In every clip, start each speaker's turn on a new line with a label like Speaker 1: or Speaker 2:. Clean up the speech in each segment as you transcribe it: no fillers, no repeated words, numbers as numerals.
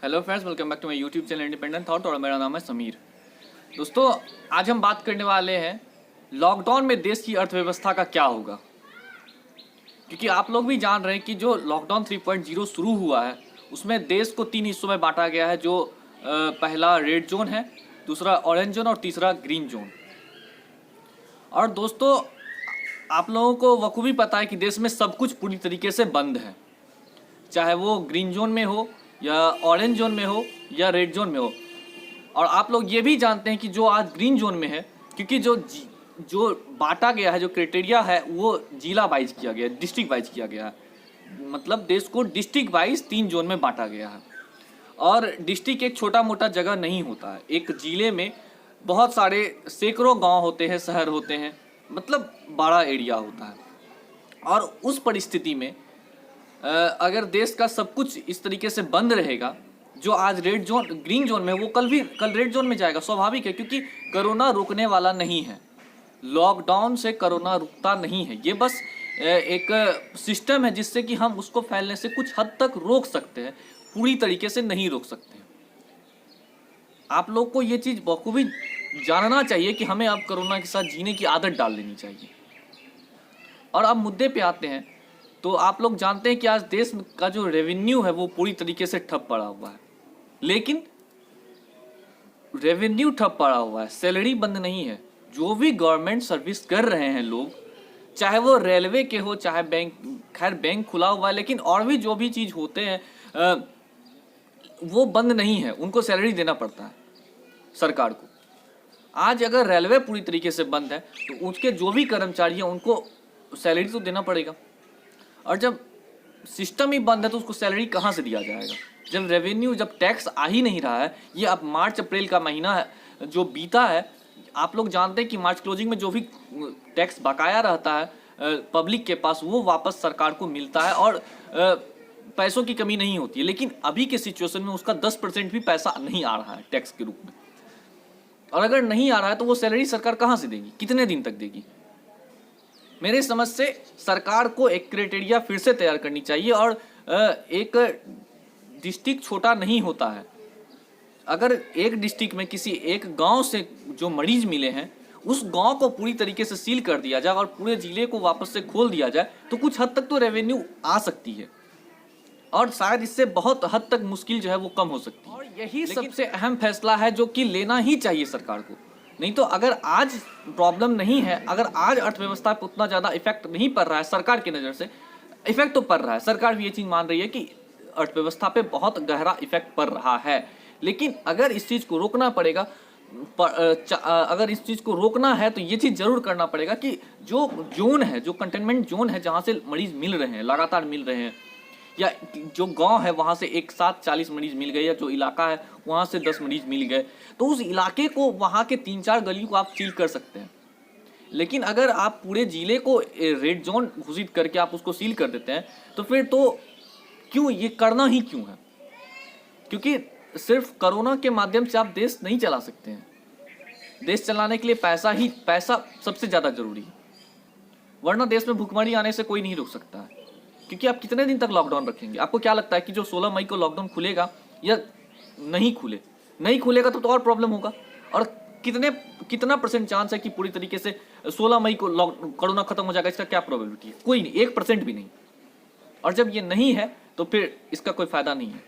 Speaker 1: Hello friends, welcome back to my YouTube channel independent thought और मेरा नाम है समीर। दोस्तों, आज हम बात करने वाले हैं लॉकडाउन में देश की अर्थव्यवस्था का क्या होगा। क्योंकि आप लोग भी जान रहे हैं कि जो लॉकडाउन 3.0 शुरू हुआ है उसमें देश को 3 हिस्सों में बांटा गया है। जो पहला रेड जोन है, दूसरा ऑरेंज जोन और तीसरा ग्रीन जोन। और दोस्तों, आप लोगों को बखूबी पता है कि देश में सब कुछ पूरी तरीके से बंद है, चाहे वो ग्रीन जोन में हो या ऑरेंज जोन में हो या रेड जोन में हो। और आप लोग ये भी जानते हैं कि जो आज ग्रीन जोन में है, क्योंकि जो बांटा गया है, जो क्राइटेरिया है वो जिला वाइज किया गया है, डिस्ट्रिक्ट वाइज किया गया है। मतलब देश को डिस्ट्रिक्ट वाइज 3 जोन में बांटा गया है। और डिस्ट्रिक्ट एक छोटा मोटा जगह नहीं होता है। एक जिले में बहुत सारे सैकड़ों गांव होते हैं, शहर होते हैं, मतलब बड़ा एरिया होता है। और उस परिस्थिति में अगर देश का सब कुछ इस तरीके से बंद रहेगा, जो आज ग्रीन जोन में, वो कल रेड जोन में जाएगा। स्वाभाविक है, क्योंकि कोरोना रुकने वाला नहीं है। लॉकडाउन से कोरोना रुकता नहीं है। ये बस एक सिस्टम है जिससे कि हम उसको फैलने से कुछ हद तक रोक सकते हैं, पूरी तरीके से नहीं रोक सकते हैं। आप लोग को ये चीज़ बखूबी जानना चाहिए कि हमें अब कोरोना के साथ जीने की आदत डाल लेनी चाहिए। और अब मुद्दे पे आते हैं, तो आप लोग जानते हैं कि आज देश का जो रेवेन्यू है वो पूरी तरीके से ठप पड़ा हुआ है। लेकिन रेवेन्यू ठप पड़ा हुआ है, सैलरी बंद नहीं है। जो भी गवर्नमेंट सर्विस कर रहे हैं लोग, चाहे वो रेलवे के हो, चाहे बैंक, खैर बैंक खुला हुआ है, लेकिन और भी जो भी चीज़ होते हैं वो बंद नहीं है। उनको सैलरी देना पड़ता है सरकार को। आज अगर रेलवे पूरी तरीके से बंद है तो उसके जो भी कर्मचारी हैं उनको सैलरी तो देना पड़ेगा। और जब सिस्टम ही बंद है तो उसको सैलरी कहाँ से दिया जाएगा? जब रेवेन्यू, जब टैक्स आ ही नहीं रहा है। ये अब मार्च अप्रैल का महीना है जो बीता है, आप लोग जानते हैं कि मार्च क्लोजिंग में जो भी टैक्स बकाया रहता है पब्लिक के पास, वो वापस सरकार को मिलता है और पैसों की कमी नहीं होती है। लेकिन अभी के सिचुएशन में उसका 10% भी पैसा नहीं आ रहा है टैक्स के रूप में। और अगर नहीं आ रहा है तो वो सैलरी सरकार कहाँ से देगी, कितने दिन तक देगी? मेरे समझ से सरकार को एक क्राइटेरिया फिर से तैयार करनी चाहिए। और एक डिस्ट्रिक्ट छोटा नहीं होता है। अगर एक डिस्ट्रिक्ट में किसी एक गांव से जो मरीज मिले हैं, उस गांव को पूरी तरीके से सील कर दिया जाए और पूरे जिले को वापस से खोल दिया जाए, तो कुछ हद तक तो रेवेन्यू आ सकती है। और शायद इससे बहुत हद तक मुश्किल जो है वो कम हो सकती है। और यही सबसे अहम फैसला है जो कि लेना ही चाहिए सरकार को। नहीं तो अगर आज प्रॉब्लम नहीं है, अगर आज अर्थव्यवस्था पर उतना ज़्यादा इफेक्ट नहीं पड़ रहा है, सरकार की नज़र से इफेक्ट तो पड़ रहा है, सरकार भी ये चीज़ मान रही है कि अर्थव्यवस्था पे बहुत गहरा इफेक्ट पड़ रहा है। लेकिन अगर इस चीज़ को रोकना पड़ेगा, अगर इस चीज़ को रोकना है तो ये चीज़ जरूर करना पड़ेगा कि जो जोन है, जो कंटेनमेंट जोन है, जहाँ से मरीज मिल रहे हैं, लगातार मिल रहे हैं, या जो गांव है वहाँ से एक साथ 40 मरीज मिल गए, या जो इलाका है वहाँ से 10 मरीज मिल गए, तो उस इलाके को, वहाँ के 3-4 गलियों को आप सील कर सकते हैं। लेकिन अगर आप पूरे जिले को रेड जोन घोषित करके आप उसको सील कर देते हैं, तो फिर तो क्यों ये करना ही क्यों है? क्योंकि सिर्फ कोरोना के माध्यम से आप देश नहीं चला सकते हैं। देश चलाने के लिए पैसा सबसे ज़्यादा जरूरी है। वरना देश में भुखमरी आने से कोई नहीं रोक सकता है। क्योंकि आप कितने दिन तक लॉकडाउन रखेंगे? आपको क्या लगता है कि जो 16 मई को लॉकडाउन खुलेगा या नहीं खुलेगा तो और प्रॉब्लम होगा? और कितना % चांस है कि पूरी तरीके से 16 मई को कोरोना खत्म हो जाएगा? इसका क्या प्रोबेबिलिटी है? कोई नहीं, 1% भी नहीं। और जब ये नहीं है तो फिर इसका कोई फायदा नहीं है।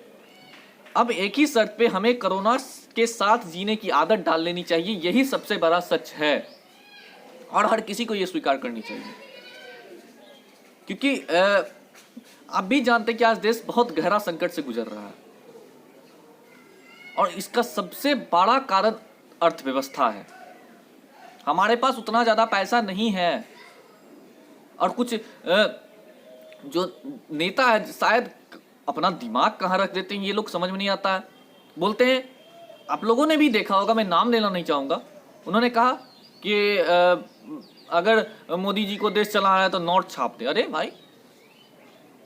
Speaker 1: अब एक ही शर्त पे हमें कोरोना के साथ जीने की आदत डाल लेनी चाहिए। यही सबसे बड़ा सच है और हर किसी को ये स्वीकार करनी चाहिए। क्योंकि आप भी जानते हैं कि आज देश बहुत गहरा संकट से गुजर रहा है और इसका सबसे बड़ा कारण अर्थव्यवस्था है। हमारे पास उतना ज़्यादा पैसा नहीं है और कुछ जो नेता है शायद अपना दिमाग कहाँ रख देते हैं ये लोग समझ में नहीं आता है। बोलते हैं, आप लोगों ने भी देखा होगा, मैं नाम लेना नहीं चाहूँगा, उन्होंने कहा कि अगर मोदी जी को देश चलाना है तो नोट छाप दे। अरे भाई,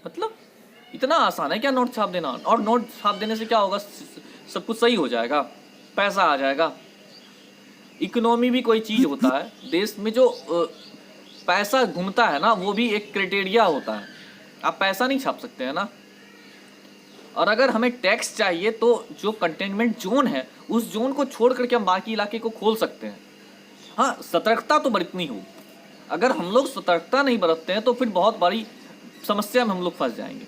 Speaker 1: मतलब इतना आसान है क्या नोट छाप देना? और नोट छाप देने से क्या होगा? सब कुछ सही हो जाएगा, पैसा आ जाएगा। इकोनॉमी भी कोई चीज़ होता है। देश में जो पैसा घूमता है ना, वो भी एक क्राइटेरिया होता है। आप पैसा नहीं छाप सकते हैं ना। और अगर हमें टैक्स चाहिए तो जो कंटेनमेंट जोन है उस जोन को छोड़ करके हम बाकी इलाके को खोल सकते हैं। हाँ, सतर्कता तो बरतनी होगी। अगर हम लोग सतर्कता नहीं बरतते हैं तो फिर बहुत बड़ी समस्या में हम लोग फंस जाएंगे।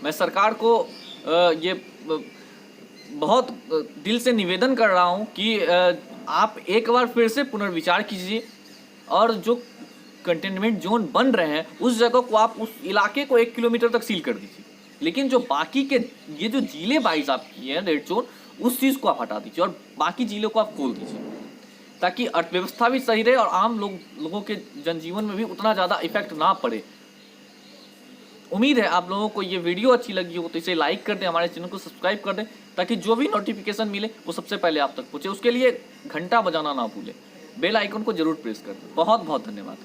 Speaker 1: मैं सरकार को ये बहुत दिल से निवेदन कर रहा हूँ कि आप एक बार फिर से पुनर्विचार कीजिए और जो कंटेनमेंट जोन बन रहे हैं उस जगह को आप उस इलाके को 1 किलोमीटर तक सील कर दीजिए, लेकिन जो बाकी के ये जो जिले वाइज आप किए हैं रेड जोन, उस चीज़ को आप हटा दीजिए और बाकी जिलों को आप खोल दीजिए, ताकि अर्थव्यवस्था भी सही रहे और आम लोगों के जनजीवन में भी उतना ज़्यादा इफेक्ट ना पड़े। उम्मीद है आप लोगों को ये वीडियो अच्छी लगी हो तो इसे लाइक कर दें, हमारे चैनल को सब्सक्राइब कर दें, ताकि जो भी नोटिफिकेशन मिले वो सबसे पहले आप तक पहुँचे। उसके लिए घंटा बजाना ना भूलें, बेल आइकन को जरूर प्रेस कर दें। बहुत बहुत धन्यवाद।